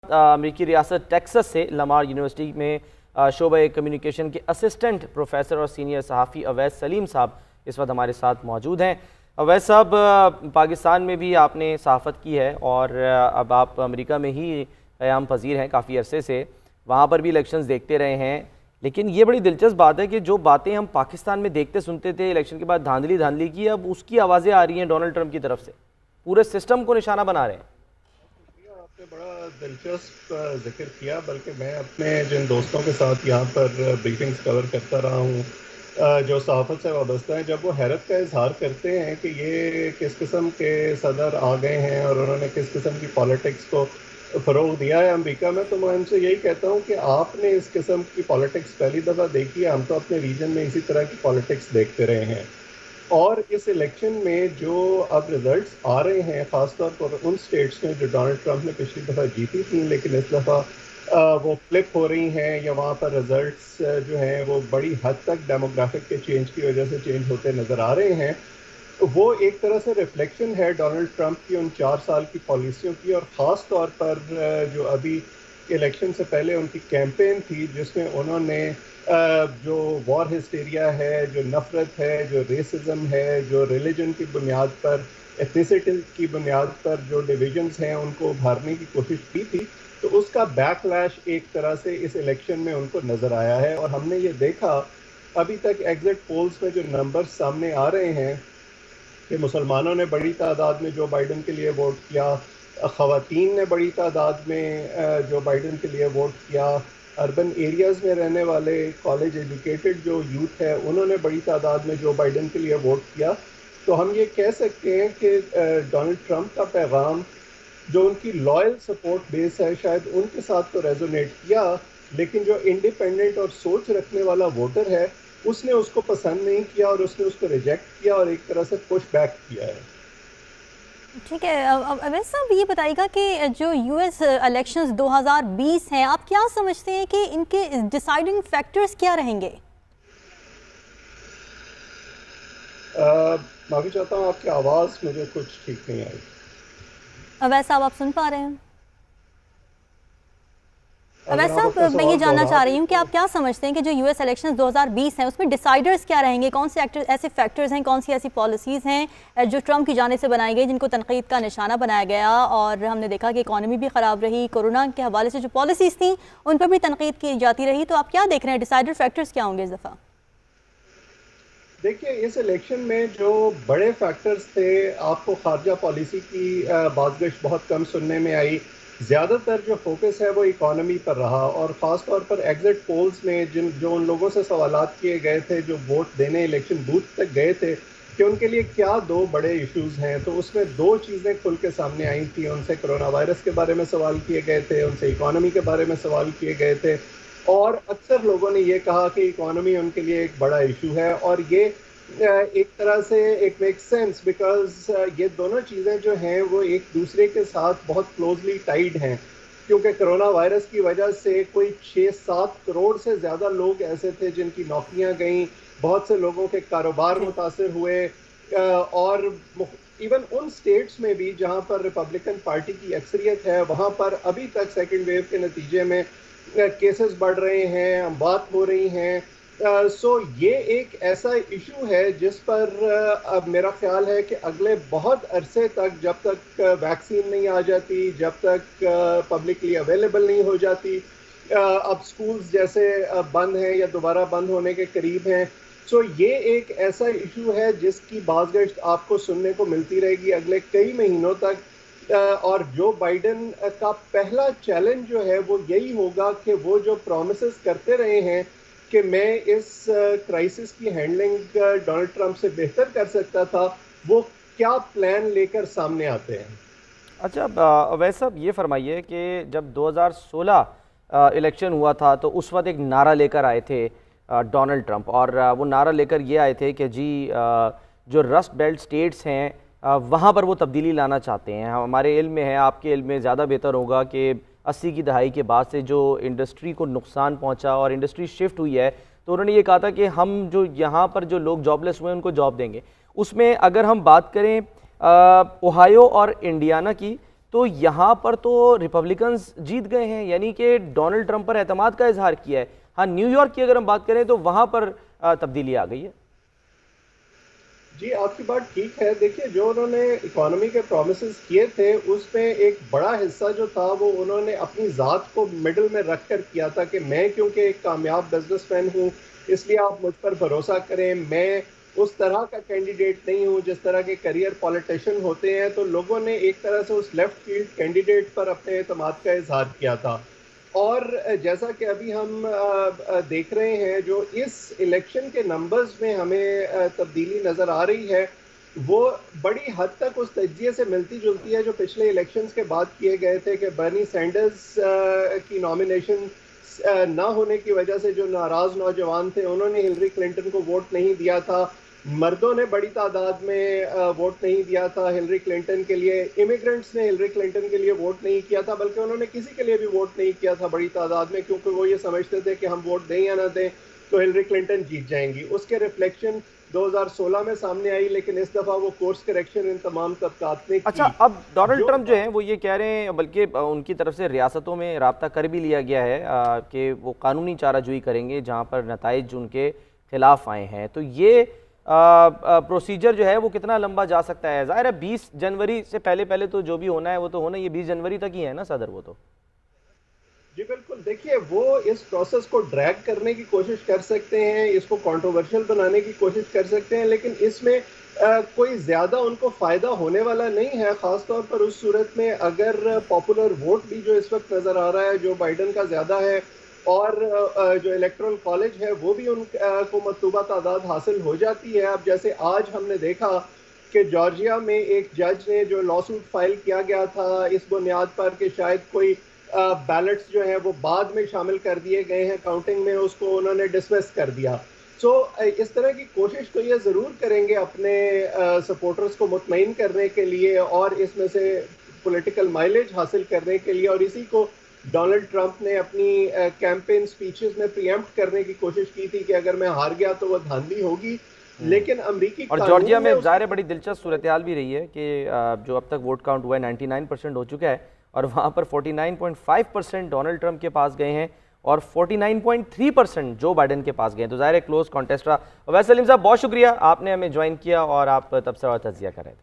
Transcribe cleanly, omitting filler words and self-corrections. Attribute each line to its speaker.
Speaker 1: अमेरिकी रियासत टेक्सास से लमार यूनिवर्सिटी में शोबे कम्युनिकेशन के असिस्टेंट प्रोफेसर और सीनियर सहाफ़ी अवैस सलीम साहब इस वक्त हमारे साथ मौजूद हैं। अवैस साहब, पाकिस्तान में भी आपने सहाफ़त की है और अब आप अमेरिका में ही क़याम पज़ीर हैं काफ़ी अरसे से, वहाँ पर भी इलेक्शंस देखते रहे हैं। लेकिन ये बड़ी दिलचस्प बात है कि जो बातें हम पाकिस्तान में देखते सुनते थे इलेक्शन के बाद धांधली की, अब उसकी आवाज़ें आ रही हैं डोनाल्ड ट्रंप की तरफ से, पूरे सिस्टम को निशाना बना रहे हैं।
Speaker 2: आपने बड़ा दिलचस्प जिक्र किया, बल्कि मैं अपने जिन दोस्तों के साथ यहाँ पर ब्रीफिंग्स कवर करता रहा हूँ जो सहाफ़त से वाबस्ता हैं, जब वो हैरत का इजहार करते हैं कि ये किस किस्म के सदर आ गए हैं और उन्होंने किस किस्म की पॉलिटिक्स को फ़रोग़ दिया है अमेरिका में, तो मैं उनसे यही कहता हूँ कि आपने इस किस्म की पॉलिटिक्स पहली दफ़ा देखी है। हम तो अपने रीजन में इसी तरह की पॉलिटिक्स देखते रहे हैं और इस इलेक्शन में जो अब रिजल्ट्स आ रहे हैं, ख़ासतौर पर उन स्टेट्स में जो डोनाल्ड ट्रंप ने पिछली दफ़ा जीती थी लेकिन इस दफ़ा वो फ्लिप हो रही हैं, या वहाँ पर रिजल्ट्स जो हैं वो बड़ी हद तक डेमोग्राफिक के चेंज की वजह से चेंज होते नज़र आ रहे हैं। वो एक तरह से रिफ्लेक्शन है डोनाल्ड ट्रंप की उन 4 साल की पॉलिसियों की, और ख़ास तौर पर जो अभी इलेक्शन से पहले उनकी कैंपेन थी जिसमें उन्होंने जो वॉर हिस्टेरिया है, जो नफ़रत है, जो रेसिज्म है, जो रिलीजन की बुनियाद पर, एथनिसिटी की बुनियाद पर जो डिविजन्स हैं उनको उभारने की कोशिश की थी, तो उसका बैकलैश एक तरह से इस इलेक्शन में उनको नज़र आया है। और हमने ये देखा अभी तक एग्जिट पोल्स में जो नंबर सामने आ रहे हैं कि मुसलमानों ने बड़ी तादाद में जो बाइडन के लिए वोट किया, ख़वातीन ने बड़ी तादाद में जो बाइडन के लिए वोट किया, अर्बन एरियाज़ में रहने वाले कॉलेज एजुकेटेड जो यूथ है उन्होंने बड़ी तादाद में जो बाइडन के लिए वोट किया। तो हम ये कह सकते हैं कि डोनाल्ड ट्रंप का पैगाम जो उनकी लॉयल सपोर्ट बेस है शायद उनके साथ तो रेजोनेट किया, लेकिन जो इंडिपेंडेंट और सोच रखने वाला वोटर है उसने उसको पसंद नहीं किया और उसने उसको रिजेक्ट किया और एक तरह से पुश बैक किया है।
Speaker 3: ठीक है, अवैस साहब ये बताइएगा कि जो यूएस इलेक्शंस 2020 हैं, आप क्या समझते हैं कि इनके डिसाइडिंग फैक्टर्स क्या रहेंगे?
Speaker 2: माफ़ी चाहता हूँ, आपकी आवाज़ मुझे कुछ ठीक नहीं आई।
Speaker 3: अवैस साहब आप सुन पा रहे हैं? अवैस साहब मैं ये जानना चाह रही हूँ कि आप क्या समझते हैं कि जो यूएस इलेक्शंस 2020 हैं उसमें डिसाइडर्स क्या रहेंगे, कौन से ऐसे फैक्टर्स हैं, कौन सी ऐसी पॉलिसीज़ हैं जो ट्रंप की जानिब से बनाई गई जिनको तनकीद का निशाना बनाया गया, और हमने देखा कि इकॉनमी भी ख़राब रही, कोरोना के हवाले से जो पॉलिसीज़ थी उन पर भी तनकीद की जाती रही, तो आप क्या देख रहे हैं डिसाइडर फैक्टर्स क्या होंगे इस दफ़ा?
Speaker 2: देखिए, इस इलेक्शन में जो बड़े फैक्टर्स थे, आपको खारजा पॉलिसी की बाज़गश बहुत कम सुनने में आई। ज़्यादातर जो फोकस है वो इकॉनमी पर रहा, और ख़ास तौर पर एग्जिट पोल्स में जो उन लोगों से सवालात किए गए थे जो वोट देने इलेक्शन बूथ तक गए थे कि उनके लिए क्या 2 बड़े इश्यूज़ हैं, तो उसमें 2 चीज़ें खुल के सामने आई थी। उनसे कोरोना वायरस के बारे में सवाल किए गए थे, उनसे इकॉनमी के बारे में सवाल किए गए थे, और अक्सर लोगों ने ये कहा कि इकॉनमी उनके लिए एक बड़ा इशू है। और ये एक तरह से इट मेक्स सेंस बिकॉज ये दोनों चीज़ें जो हैं वो एक दूसरे के साथ बहुत क्लोजली टाइड हैं, क्योंकि कोरोना वायरस की वजह से कोई 6-7 करोड़ से ज़्यादा लोग ऐसे थे जिनकी नौकरियां गईं, बहुत से लोगों के कारोबार मुतासर हुए, और इवन उन स्टेट्स में भी जहां पर रिपब्लिकन पार्टी की अक्सरियत है वहां पर अभी तक सेकेंड वेव के नतीजे में केसेस बढ़ रहे हैं, बात हो रही हैं। सो ये एक ऐसा इशू है जिस पर अब मेरा ख्याल है कि अगले बहुत अरसे तक, जब तक वैक्सीन नहीं आ जाती, जब तक पब्लिकली अवेलेबल नहीं हो जाती, अब स्कूल्स जैसे बंद हैं या दोबारा बंद होने के करीब हैं, सो ये एक ऐसा इशू है जिसकी बाज़गश्त आपको सुनने को मिलती रहेगी अगले कई महीनों तक। और जो बाइडन का पहला चैलेंज जो है वो यही होगा कि वो जो प्रॉमिसेस करते रहे हैं कि मैं इस क्राइसिस की हैंडलिंग डोनाल्ड ट्रंप से बेहतर कर सकता था, वो क्या प्लान लेकर सामने आते हैं।
Speaker 1: अच्छा, अवैस साहब ये फरमाइए कि जब 2016 इलेक्शन हुआ था तो उस वक्त एक नारा लेकर आए थे डोनाल्ड ट्रंप, और वो नारा लेकर ये आए थे कि जी जो रस्ट बेल्ट स्टेट्स हैं वहाँ पर वो तब्दीली लाना चाहते हैं। हमारे इल्म में है, आपके इल्म में ज़्यादा बेहतर होगा कि 80 की दहाई के बाद से जो इंडस्ट्री को नुकसान पहुंचा और इंडस्ट्री शिफ्ट हुई है, तो उन्होंने ये कहा था कि हम जो यहाँ पर जो लोग जॉबलेस हुए हैं उनको जॉब देंगे। उसमें अगर हम बात करें ओहायो और इंडियाना की, तो यहाँ पर तो रिपब्लिकन्स जीत गए हैं, यानी कि डोनाल्ड ट्रंप पर एतमाद का इजहार किया है। हाँ, न्यूयॉर्क की अगर हम बात करें तो वहाँ पर तब्दीली आ गई है।
Speaker 2: जी, आपकी बात ठीक है। देखिए, जो उन्होंने इकोनॉमी के प्रोमिसेस किए थे उसमें एक बड़ा हिस्सा जो था वो उन्होंने अपनी ज़ात को मिडल में रख कर किया था कि मैं क्योंकि एक कामयाब बिजनेसमैन हूँ इसलिए आप मुझ पर भरोसा करें, मैं उस तरह का कैंडिडेट नहीं हूँ जिस तरह के करियर पॉलिटिशियन होते हैं। तो लोगों ने एक तरह से उस लेफ्ट फील्ड कैंडिडेट पर अपने एतमाद का इजहार किया था। और जैसा कि अभी हम देख रहे हैं, जो इस इलेक्शन के नंबर्स में हमें तब्दीली नज़र आ रही है वो बड़ी हद तक उस तजिए से मिलती जुलती है जो पिछले इलेक्शंस के बाद किए गए थे कि बर्नी सैंडर्स की नॉमिनेशन ना होने की वजह से जो नाराज़ नौजवान थे उन्होंने हिलरी क्लिंटन को वोट नहीं दिया था। मर्दों ने बड़ी तादाद में वोट नहीं दिया था हिलरी क्लिंटन के लिए। इमिग्रेंट्स ने हिलरी क्लिंटन के लिए वोट नहीं किया था, बल्कि उन्होंने किसी के लिए भी वोट नहीं किया था बड़ी तादाद में, क्योंकि वो ये समझते थे कि हम वोट दें या ना दें तो हिलरी क्लिंटन जीत जाएंगी। उसके रिफ्लेक्शन 2016 में सामने आई, लेकिन इस दफ़ा वो कोर्स करेक्शन इन तमाम तबकात ने की।
Speaker 1: अच्छा, अब डोनाल्ड ट्रंप जो है वो ये कह रहे हैं, बल्कि उनकी तरफ से रियासतों में राब्ता कर भी लिया गया है कि वो कानूनी चाराजोई करेंगे जहाँ पर नताइज उनके खिलाफ आए हैं। तो ये प्रोसीजर जो है वो कितना लंबा जा सकता है? ज़ाहिर है 20 जनवरी से पहले तो जो भी होना है वो तो होना, ये 20 जनवरी तक ही है ना सदर? वो तो
Speaker 2: जी बिल्कुल। देखिए, वो इस प्रोसेस को ड्रैग करने की कोशिश कर सकते हैं, इसको कंट्रोवर्शियल बनाने की कोशिश कर सकते हैं, लेकिन इसमें कोई ज़्यादा उनको फ़ायदा होने वाला नहीं है। ख़ास तौर पर उस सूरत में अगर पॉपुलर वोट भी जो इस वक्त नज़र आ रहा है जो बाइडन का ज़्यादा है और जो इलेक्टोरल कॉलेज है वो भी उनको मतलूबा तादाद हासिल हो जाती है। अब जैसे आज हमने देखा कि जॉर्जिया में एक जज ने जो लॉ सूट फाइल किया गया था इस बुनियाद पर कि शायद कोई बैलेट्स जो है वो बाद में शामिल कर दिए गए हैं काउंटिंग में, उसको उन्होंने डिसमिस कर दिया। सो इस तरह की कोशिश तो ये ज़रूर करेंगे अपने सपोर्टर्स को मुतमईन करने के लिए और इसमें से पॉलिटिकल माइलेज हासिल करने के लिए, और इसी को डोनाल्ड ट्रंप ने अपनी कैंपेन स्पीचेस में प्रीएम्प्ट करने की कोशिश की थी कि अगर मैं हार गया तो वो धांधली होगी। लेकिन अमेरिकी
Speaker 1: और जॉर्जिया में ज़ाहिर बड़ी दिलचस्प सूरत हाल भी रही है कि जो अब तक वोट काउंट हुआ है 99% हो चुका है और वहाँ पर 49.5% डोनाल्ड ट्रंप के पास गए हैं और 49.3% जो बाइडन के पास गए हैं। तो ज़ाहिर है क्लोज कॉन्टेस्ट रहा। अवैस सलीम साहब, बहुत शुक्रिया, आपने हमें ज्वाइन किया और आप तबसरा और तज्जिया कर रहे थे।